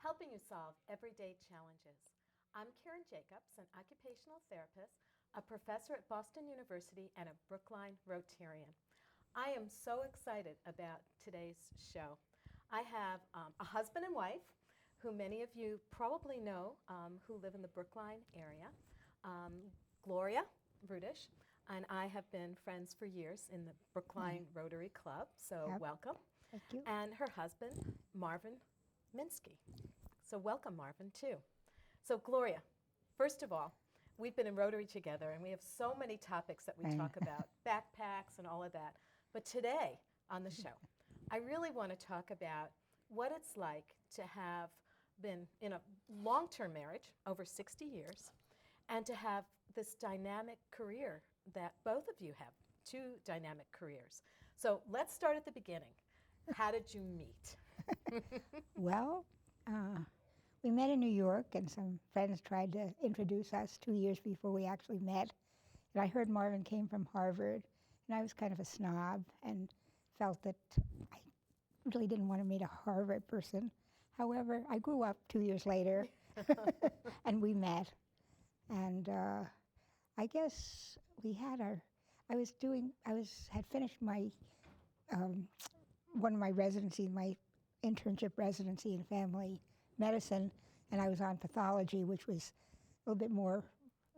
helping you solve everyday challenges. I'm Karen Jacobs, an occupational therapist, a professor at Boston University, and a Brookline Rotarian. I am so excited about today's show. I have a husband and wife who many of you probably know who live in the Brookline area, Gloria, Rudisch, and I have been friends for years in the Brookline Rotary Club, so Yep. welcome. Thank you. And her husband, Marvin Minsky. So welcome, Marvin, too. So Gloria, first of all, we've been in Rotary together, and we have so many topics that we talk about, backpacks and all of that. But today on the show, I really want to talk about what it's like to have been in a long-term marriage, over 60 years, and to have this dynamic career that both of you have, two dynamic careers. So let's start at the beginning. How did you meet? Well, we met in New York, and some friends tried to introduce us 2 years before we actually met. And I heard Marvin came from Harvard, and I was kind of a snob and felt that I really didn't want to meet a Harvard person. However, I grew up 2 years later, and we met. And I guess we had had finished my one of my residencies, my internship residency in family medicine, and I was on pathology, which was a little bit more,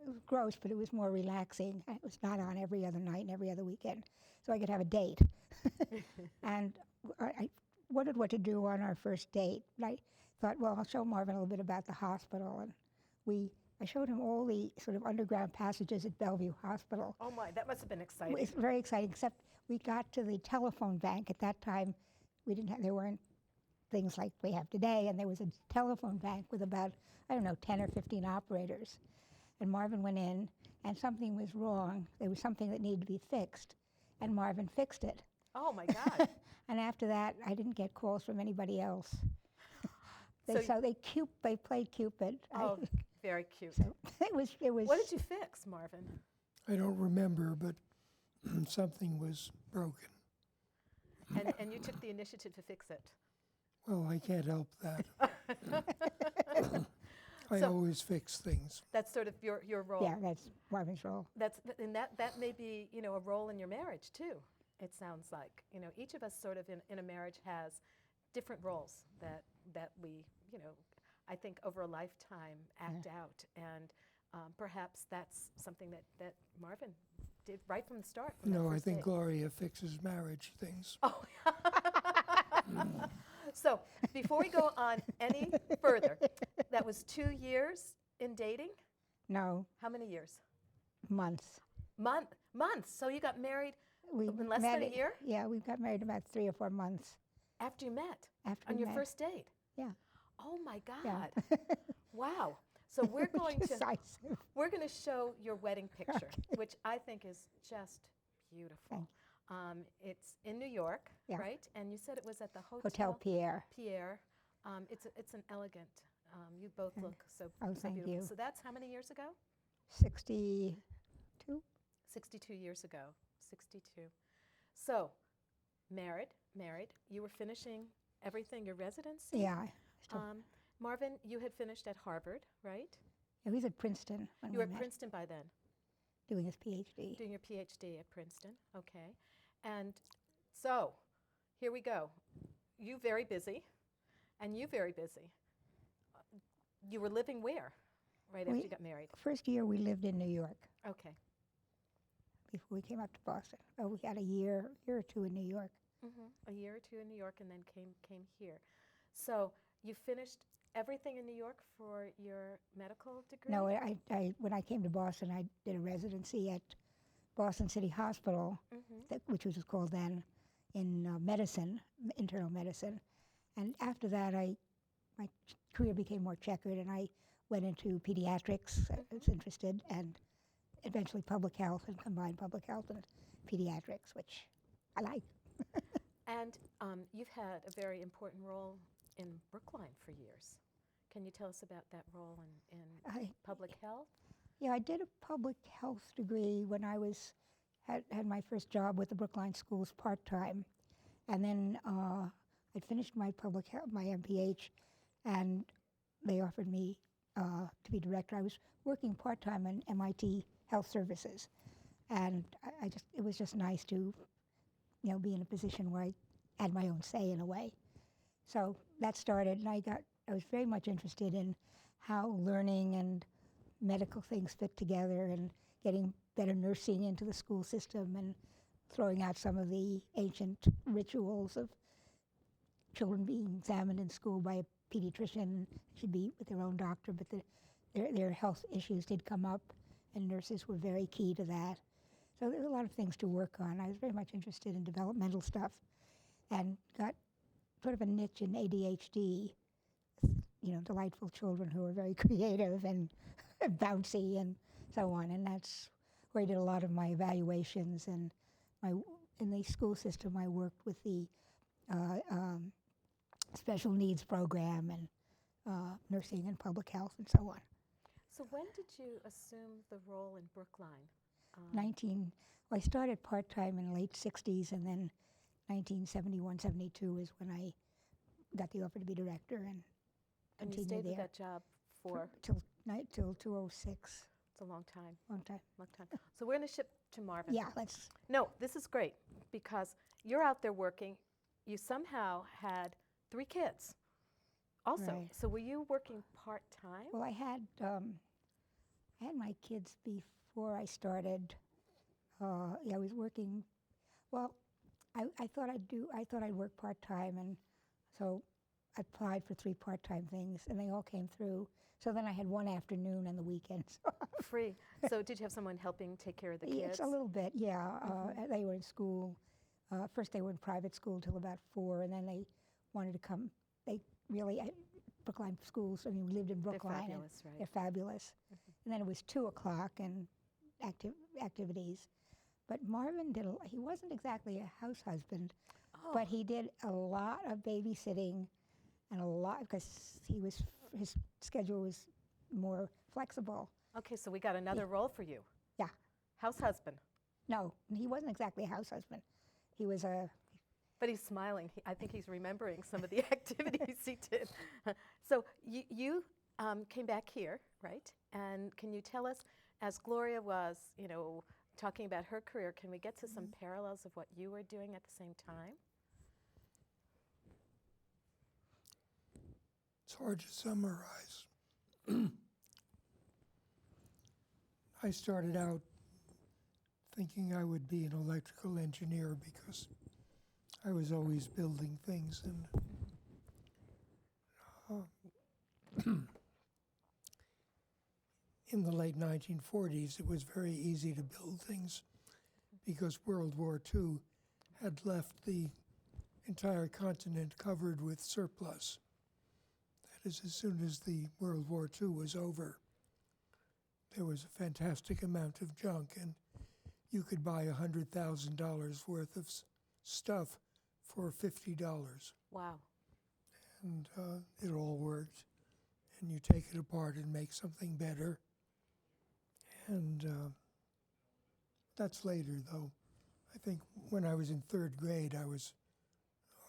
it was gross, but it was more relaxing. It was not on every other night and every other weekend, so I could have a date. And I wondered what to do on our first date. And I thought, well, I'll show Marvin a little bit about the hospital, and I showed him all the sort of underground passages at Bellevue Hospital. Oh my, that must have been exciting. It's very exciting, except we got to the telephone bank. At that time, there weren't things like we have today, and there was a telephone bank with about, 10 or 15 operators. And Marvin went in, and something was wrong. There was something that needed to be fixed, and Marvin fixed it. Oh my God. And after that, I didn't get calls from anybody else. They played Cupid. Oh, very cute. So it was. What did you fix, Marvin? I don't remember, but something was broken. And you took the initiative to fix it. Well, I can't help that. I always fix things. That's sort of your role. Yeah, that's Marvin's role. And that may be, a role in your marriage too. It sounds like, each of us sort of in a marriage has different roles that we, I think over a lifetime act out. And perhaps that's something that Marvin did right from the start. No, I think Gloria fixes marriage things. Oh. So before we go on any further, that was 2 years in dating? No, How many years? months. Months. So you got married in less met than a year? Yeah, we got married about 3 or 4 months. After you met? After on we your met. first date? Yeah. Oh my God. Yeah. Wow. So we're going to Decisive. show your wedding picture, which I think is just beautiful. It's in New York, Yeah. right? And you said it was at the Hotel Pierre. Pierre. It's an elegant. You both look so thank beautiful. you. So that's how many years ago? 62. 62 years ago. 62. So, married. You were finishing everything, your residency? Yeah. Marvin, you had finished at Harvard, right? He was at Princeton when You we were at met, Princeton by then, doing his PhD. doing your PhD at Princeton. Okay. And so, here we go. You very busy, and you very busy. You were living where right after you got married? First year we lived in New York Okay. before we came up to Boston. Oh, we had a year or two in New York. A year or two in New York, and then came here. So you finished everything in New York for your medical degree? No, when I came to Boston, I did a residency at Boston City Hospital, which was called then, in medicine, internal medicine. And after that, my career became more checkered, and I went into pediatrics. I was interested, and eventually public health, and combined public health and pediatrics, which I like. And you've had a very important role in Brookline for years. Can you tell us about that role in public health? Yeah, I did a public health degree when I had my first job with the Brookline schools part-time. And then I'd finished my public health, my MPH, and they offered me to be director. I was working part-time in MIT Health Services, and it was just nice to, be in a position where I had my own say in a way. So that started, and I was very much interested in how learning and medical things fit together, and getting better nursing into the school system, and throwing out some of the ancient rituals of children being examined in school by a pediatrician, should be with their own doctor, but their health issues did come up, and nurses were very key to that. So there were a lot of things to work on. I was very much interested in developmental stuff, and got sort of a niche in ADHD, delightful children who are very creative and bouncy and so on. And that's where I did a lot of my evaluations. And in the school system, I worked with the special needs program, and nursing and public health and so on. So when did you assume the role in Brookline? I started part-time in the late 60s, and then 1971, 72 is when I got the offer to be director, and And you continued stayed with there that job for, till 206. it's a long time, Long time. long time. So we're going to shift to Marvin. Yeah, let's. No, this is great, because you're out there working. You somehow had 3 kids also. Right. So were you working part-time? Well, I had my kids before I started. I was working. Well, I thought I'd work part-time, and so I applied for 3 part-time things, and they all came through. So then I had one afternoon and the weekends. Free. So did you have someone helping take care of the kids? It's a little bit, yeah. They were in school. First they were in private school till about 4, and then they wanted to come. They really, Brookline schools, I mean, we lived in Brookline. They're fabulous, right? They're fabulous. And then it was 2 o'clock and activities. But Marvin he wasn't exactly a house husband, but he did a lot of babysitting, and a lot, because his schedule was more flexible. Okay, so we got another role for you. Yeah. House husband. No, he wasn't exactly a house husband. He was But he's smiling. I think he's remembering some of the activities he did. So you came back here, right? And can you tell us, as Gloria was, talking about her career, can we get to some parallels of what you were doing at the same time? It's hard to summarize. I started out thinking I would be an electrical engineer because I was always building things, and in the late 1940s, it was very easy to build things because World War II had left the entire continent covered with surplus. That is, as soon as the World War II was over, there was a fantastic amount of junk, and you could buy $100,000 worth of stuff for $50. Wow. And it all worked. And you take it apart and make something better. And that's later, though. I think when I was in 3rd grade, I was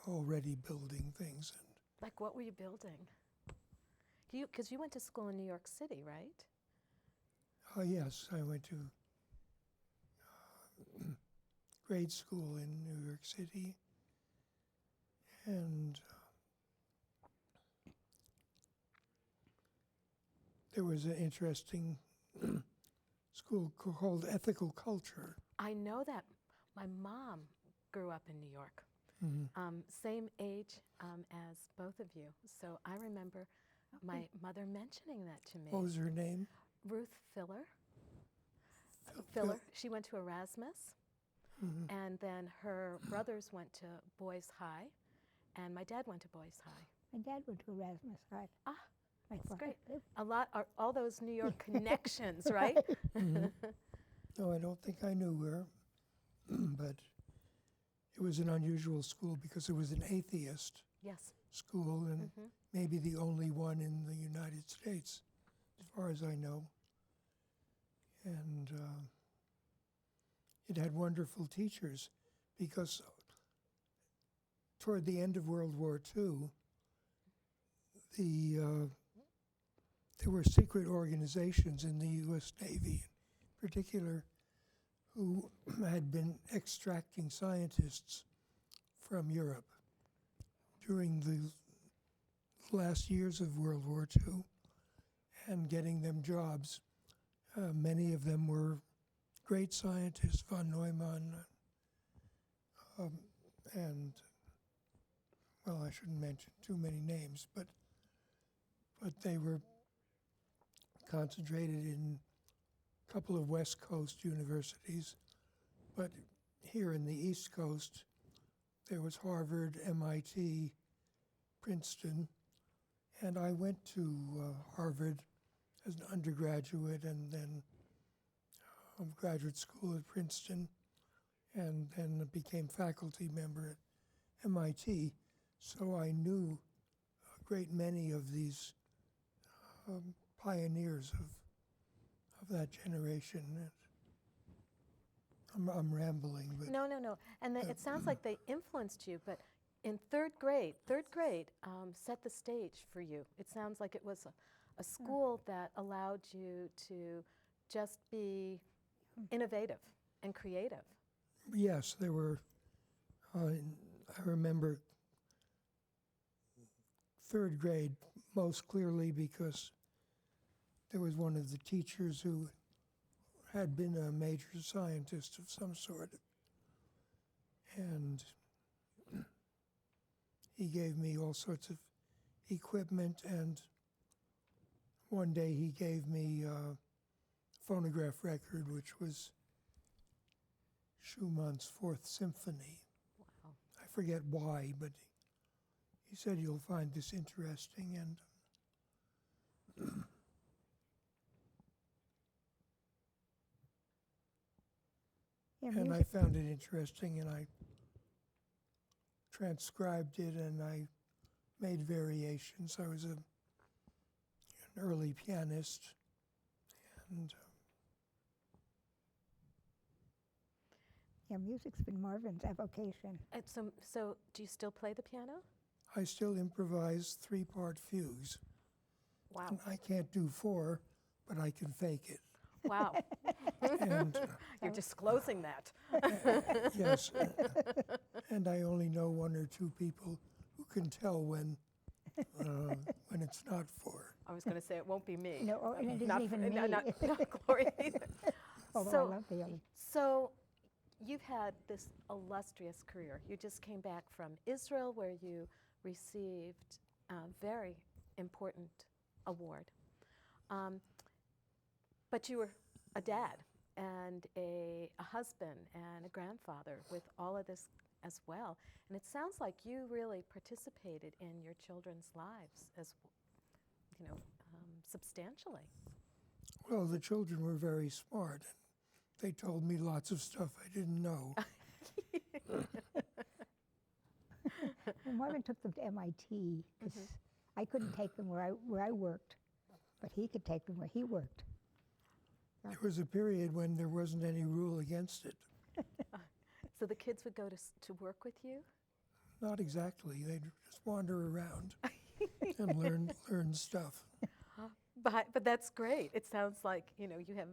already building things. And Like, what were you building? Because you went to school in New York City, right? yes, I went to grade school in New York City. And there was an interesting school called Ethical Culture. I know that. My mom grew up in New York. Same age as both of you. So I remember my mother mentioning that to me. What was her name? Ruth Filler. Filler. She went to Erasmus. And then her brothers went to Boys High. And my dad went to Boys High. my dad went to Erasmus High. Ah, My that's father great. did. All those New York connections, right? No, I don't think I knew her, but it was an unusual school because it was an atheist Yes. school, and maybe the only one in the United States, as far as I know. And it had wonderful teachers because toward the end of World War II, the there were secret organizations in the U.S. Navy, in particular, who had been extracting scientists from Europe during the last years of World War II and getting them jobs. Many of them were great scientists, von Neumann, and, well, I shouldn't mention too many names, but they were concentrated in a couple of West Coast universities. But here in the East Coast, there was Harvard, MIT, Princeton, and I went to Harvard as an undergraduate and then graduate school at Princeton, and then became faculty member at MIT. So I knew a great many of these pioneers of that generation. I'm rambling, but No, and it sounds like they influenced you, but in third grade set the stage for you. It sounds like it was a school that allowed you to just be innovative and creative. yes, there were. I remember third grade most clearly because there was one of the teachers who had been a major scientist of some sort, and he gave me all sorts of equipment, and one day he gave me a phonograph record, which was Schumann's Fourth Symphony. Wow. I forget why, but he said, "You'll find this interesting," and Yeah, and I music. found it interesting, and I transcribed it, and I made variations. I was an early pianist, and Yeah, music's been Marvin's avocation. And so do you still play the piano? I still improvise 3-part fugues. Wow. And I can't do 4, but I can fake it. Wow. And You're disclosing that. yes, and I only know 1 or 2 people who can tell when it's not 4. I was going to say it won't be me. No, and it isn't Not even for- me. not Gloria either. Although So- I love the other. So you've had this illustrious career. You just came back from Israel where you received a very important award. But you were a dad and a husband and a grandfather with all of this as well. And it sounds like you really participated in your children's lives as, substantially. Well, the children were very smart. They told me lots of stuff I didn't know. Well, Marvin took them to MIT because I couldn't take them where I worked, but he could take them where he worked. There was a period when there wasn't any rule against it. So the kids would go to work with you? Not exactly. They'd just wander around and learn stuff. But that's great. It sounds like, you have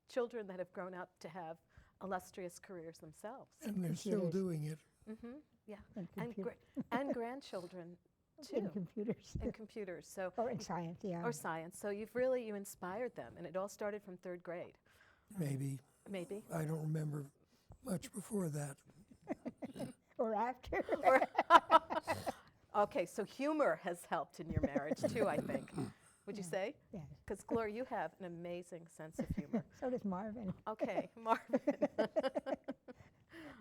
children that have grown up to have illustrious careers themselves. And they're still Computers. doing it. Mm-hmm. Yeah. And, And, computer, and grandchildren, too, in computers. in computers. So Or in science, yeah. or science. So you inspired them, and it all started from third grade, Maybe. maybe. I don't remember much before that. Or after. Okay, so humor has helped in your marriage too, I think. Would you say? Yes. Because Gloria, you have an amazing sense of humor. So does Marvin, Okay, Marvin.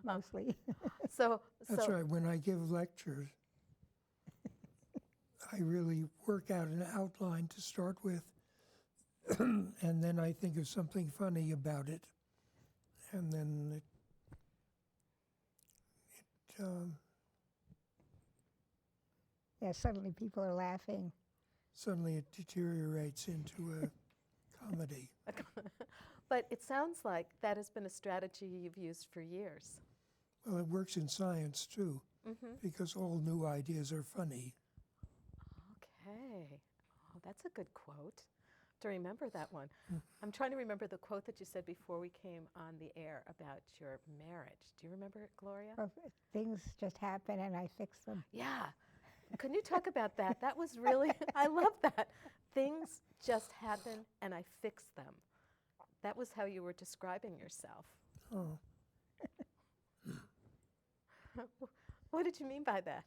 mostly. So That's right. When I give lectures, I really work out an outline to start with, and then I think of something funny about it, and then Yeah, suddenly people are laughing. suddenly it deteriorates into a comedy. But it sounds like that has been a strategy you've used for years. Well, it works in science too, because all new ideas are funny. Okay. Oh, that's a good quote. To remember that one. I'm trying to remember the quote that you said before we came on the air about your marriage. Do you remember it, Gloria? Well, things just happen and I fix them. Yeah. Can you talk about that? That was really, I love that. Things just happen and I fix them. That was how you were describing yourself. Oh, What did you mean by that?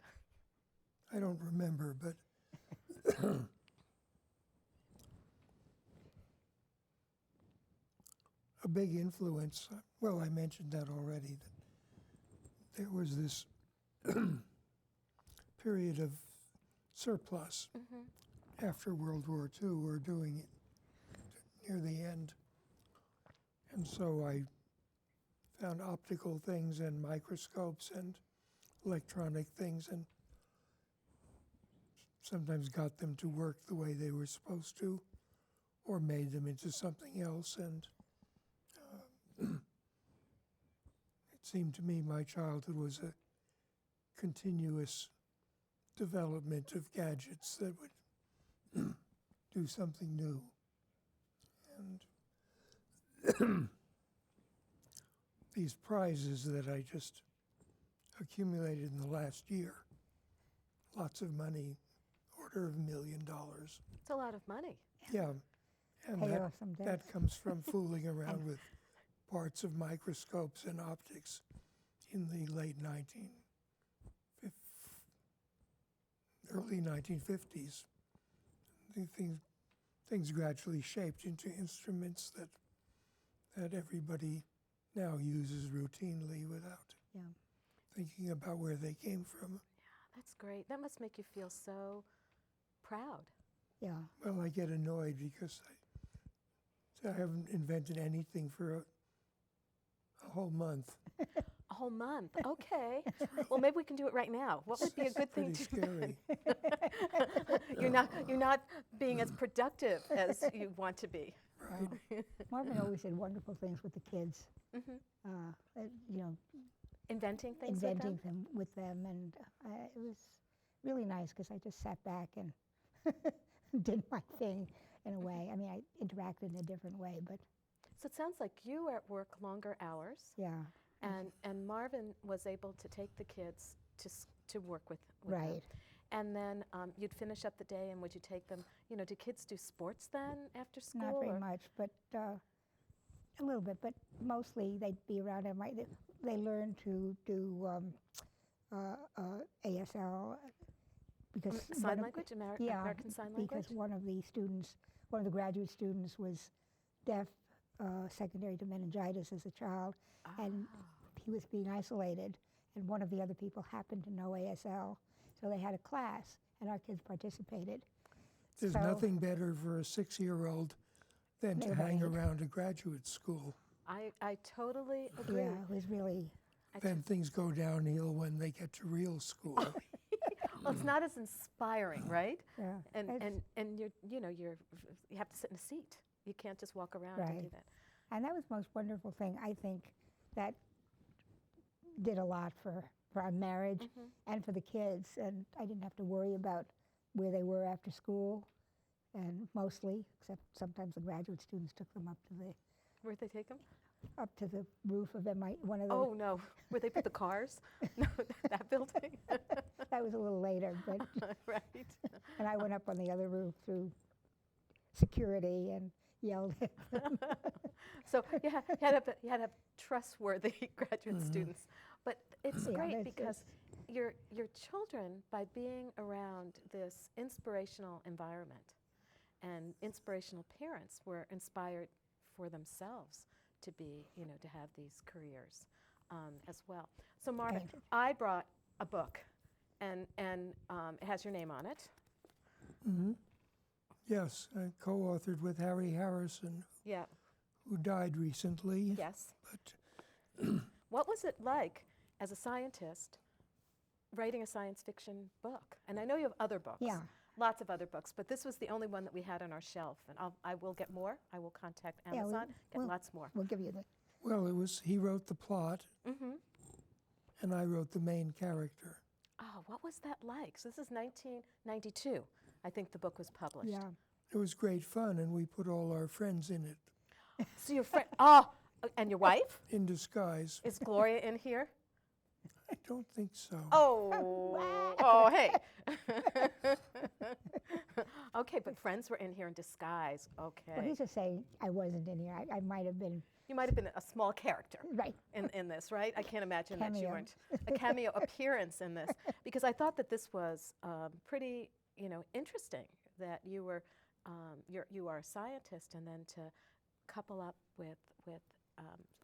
I don't remember, but a big influence, well, I mentioned that already, that there was this period of surplus after World War II. We're doing it near the end. And so I found optical things and microscopes and electronic things and sometimes got them to work the way they were supposed to or made them into something else. And it seemed to me my childhood was a continuous development of gadgets that would do something new. And these prizes that I just accumulated in the last year, lots of money, order of $1 million. It's a lot of money. Yeah, and Pay off some debts. that comes from fooling around with parts of microscopes and optics in the early 1950s. Things gradually shaped into instruments that everybody now uses routinely without thinking about where they came from. That's great. That must make you feel so proud. Yeah. Well, I get annoyed because I haven't invented anything for a whole month. A whole month. Okay. Well, maybe we can do it right now. What would be a good thing Pretty to scary. You're not being as productive as you want to be. Right. Marvin always did wonderful things with the kids. You know, Inventing things inventing with them? them with them, and it was really nice because I just sat back and did my thing in a way. I mean, I interacted in a different way, but So it sounds like you were at work longer hours, yeah. and Marvin was able to take the kids to work with them. Right. And then you'd finish up the day, and would you take them, do kids do sports then after school? Not very or- much, but a little bit. But mostly they'd be around. They learned to do ASL because Sign one of- language, yeah, American Sign Language? because one of the graduate students was deaf, secondary to meningitis as a child, and he was being isolated. And one of the other people happened to know ASL, so they had a class, and our kids participated. There's So- nothing better for a 6-year-old than to hang Right. around a graduate school. I totally agree. Yeah, it was really. Then things go downhill when they get to real school. Well, it's not as inspiring, right? Yeah, And it's- and you have to sit in a seat. You can't just walk around and do Right. that. And that was the most wonderful thing, I think, that did a lot for our marriage and for the kids. And I didn't have to worry about where they were after school, and mostly, except sometimes the graduate students took them up to Where'd they take them? the roof of one of the. Oh no, where they put the cars? No, that building. That was a little later, but Right. and I went up on the other roof through security and yelled at them. So you had to have trustworthy graduate students, but it's Yeah, great that's- because your children, by being around this inspirational environment and inspirational parents, were inspired for themselves to be, to have these careers as well. So Marvin, Thank you. I brought a book, and it has your name on it. Yes, I co-authored with Harry Harrison, Yeah. who died recently. Yes. But What was it like as a scientist writing a science fiction book? And I know you have other books. Yeah. Lots of other books, but this was the only one that we had on our shelf. And I will get more. I will contact Yeah, Amazon, get we'll- lots more. We'll give you the. well, he wrote the plot, Mm-hmm. and I wrote the main character. Oh, what was that like? So this is 1992. I think the book was published. Yeah. It was great fun, and we put all our friends in it So your friend, and your wife? in disguise. Is Gloria in here? I don't think so. Oh, hey. Okay, but friends were in here in disguise. Okay. Well, he's just saying I wasn't in here. I might have been, You might have been a small character right. in this, right? I can't imagine that you Cameo. weren't a cameo appearance in this, because I thought that this was pretty, interesting that you were, you are a scientist, and then to couple up with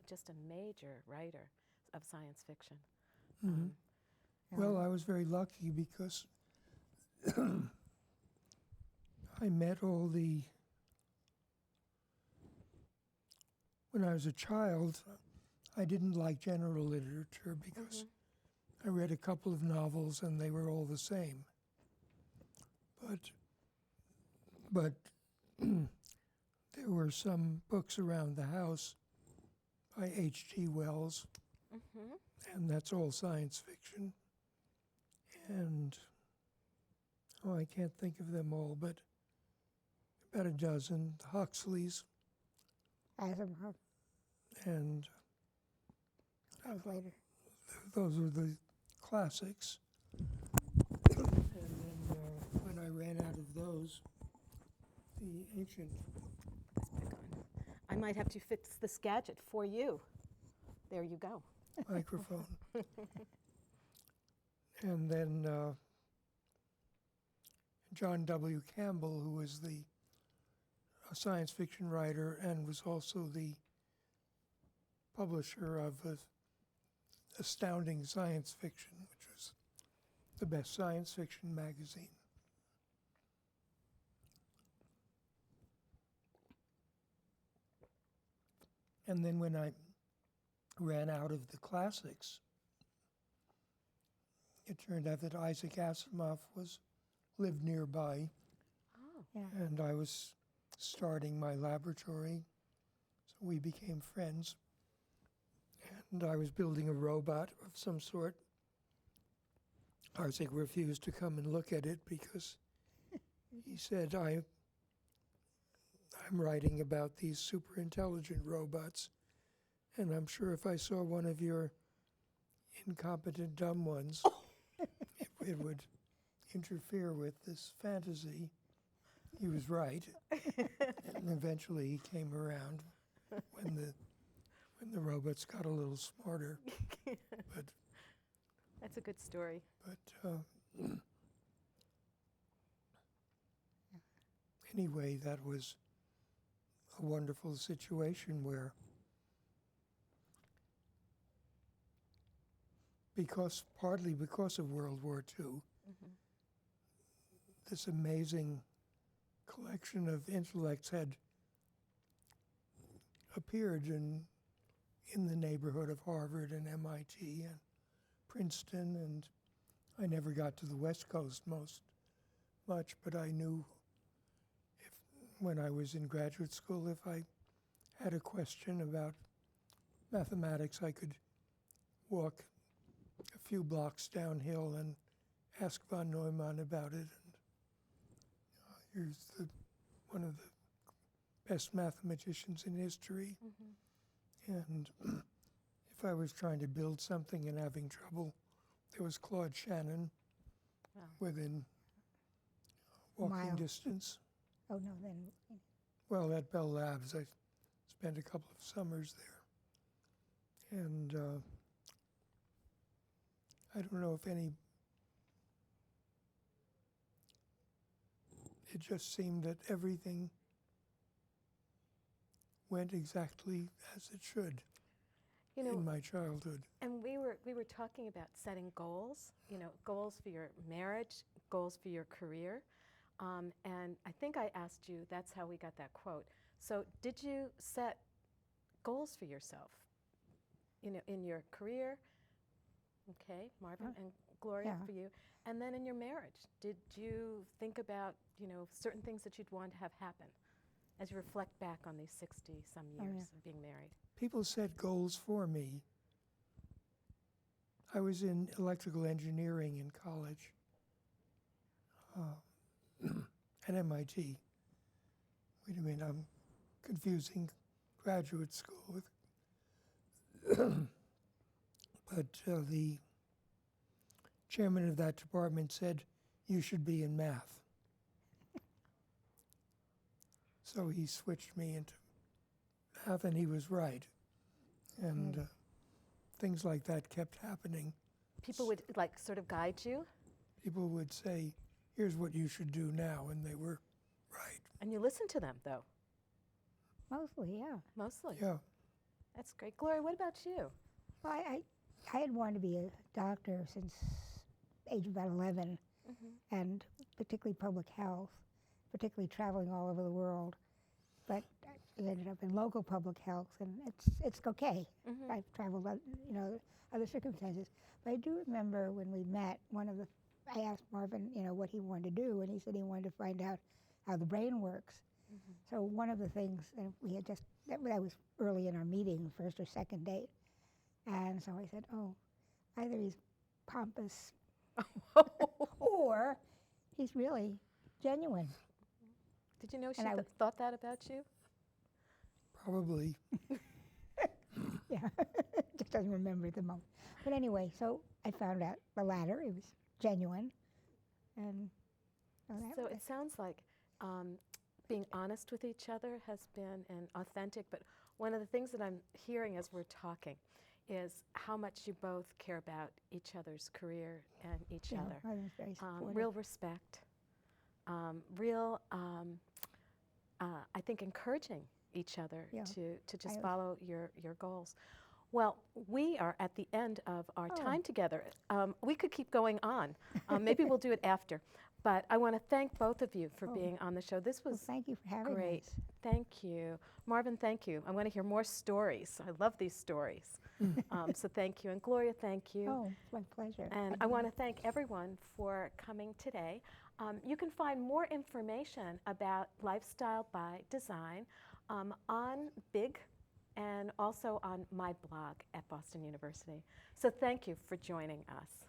just a major writer of science fiction. Mhm. Well, I was very lucky because I met all the. When I was a child, I didn't like general literature because I read a couple of novels and they were all the same. But there were some books around the house by H.G. Wells, and that's all science fiction. And, I can't think of them all, but about a dozen, the Huxleys, Asimov. and That was later. those were the classics. And then when I ran out of those, the ancient. I might have to fix this gadget for you. There you go. Microphone. And then John W. Campbell, who was the science fiction writer and was also the publisher of Astounding Science Fiction, which was the best science fiction magazine. And then when I ran out of the classics, it turned out that Isaac Asimov lived nearby, Oh. Yeah. and I was starting my laboratory, so we became friends. And I was building a robot of some sort. Isaac refused to come and look at it because he said, I'm writing about these super intelligent robots, and I'm sure if I saw one of your incompetent dumb ones, it would interfere with this fantasy. He was right. And eventually he came around when the robots got a little smarter. But That's a good story. Anyway, that was a wonderful situation where, partly because of World War II, this amazing collection of intellects had appeared in the neighborhood of Harvard and MIT and Princeton, and I never got to the West Coast much, but I knew when I was in graduate school, if I had a question about mathematics, I could walk a few blocks downhill and ask von Neumann about it. And here's one of the best mathematicians in history. And if I was trying to build something and having trouble, there was Claude Shannon within walking Mile. distance. Oh, no, then. Well, at Bell Labs, I spent a couple of summers there. And I don't know if it just seemed that everything went exactly as it should in my childhood. And we were talking about setting goals, goals for your marriage, goals for your career. And I think I asked you, that's how we got that quote. So did you set goals for yourself, in your career? Okay, Marvin and Gloria, for you. And then in your marriage, did you think about, certain things that you'd want to have happen as you reflect back on these 60-some years of being married? People set goals for me. I was in electrical engineering in college. MIT. Wait a minute, I'm confusing graduate school with. But the chairman of that department said, you should be in math. So he switched me into math, and he was right. And things like that kept happening. People would like sort of guide you, People would say, here's what you should do now, and they were right. and you listen to them, though, Mostly, yeah. mostly. Yeah. That's great. Gloria, what about you? Well, I had wanted to be a doctor since age of about 11, and particularly public health, particularly traveling all over the world. But I ended up in local public health, and it's okay. I've traveled, other circumstances. But I do remember when we met, I asked Marvin, what he wanted to do, and he said he wanted to find out how the brain works. So one of the things that we had that was early in our meeting, first or second date. And so I said, oh, either he's pompous or he's really genuine. Did you know she And thought that about you? Probably. Yeah, just doesn't remember at the moment. But anyway, so I found out the latter. It was genuine. And So it sounds like being honest with each other has been authentic, but one of the things that I'm hearing as we're talking is how much you both care about each other's career and each I other. was very supportive. Real respect, I think encouraging each other Yeah. to just I- follow your goals. Well, we are at the end of our time together. We could keep going on. Maybe we'll do it after. But I want to thank both of you for being on the show. This Well, was thank you for having great. us. Thank you. Marvin, thank you. I want to hear more stories. I love these stories. So thank you. And Gloria, thank you. Oh, it's my pleasure. And I want to thank everyone for coming today. You can find more information about Lifestyle by Design on Big and also on my blog at Boston University. So thank you for joining us.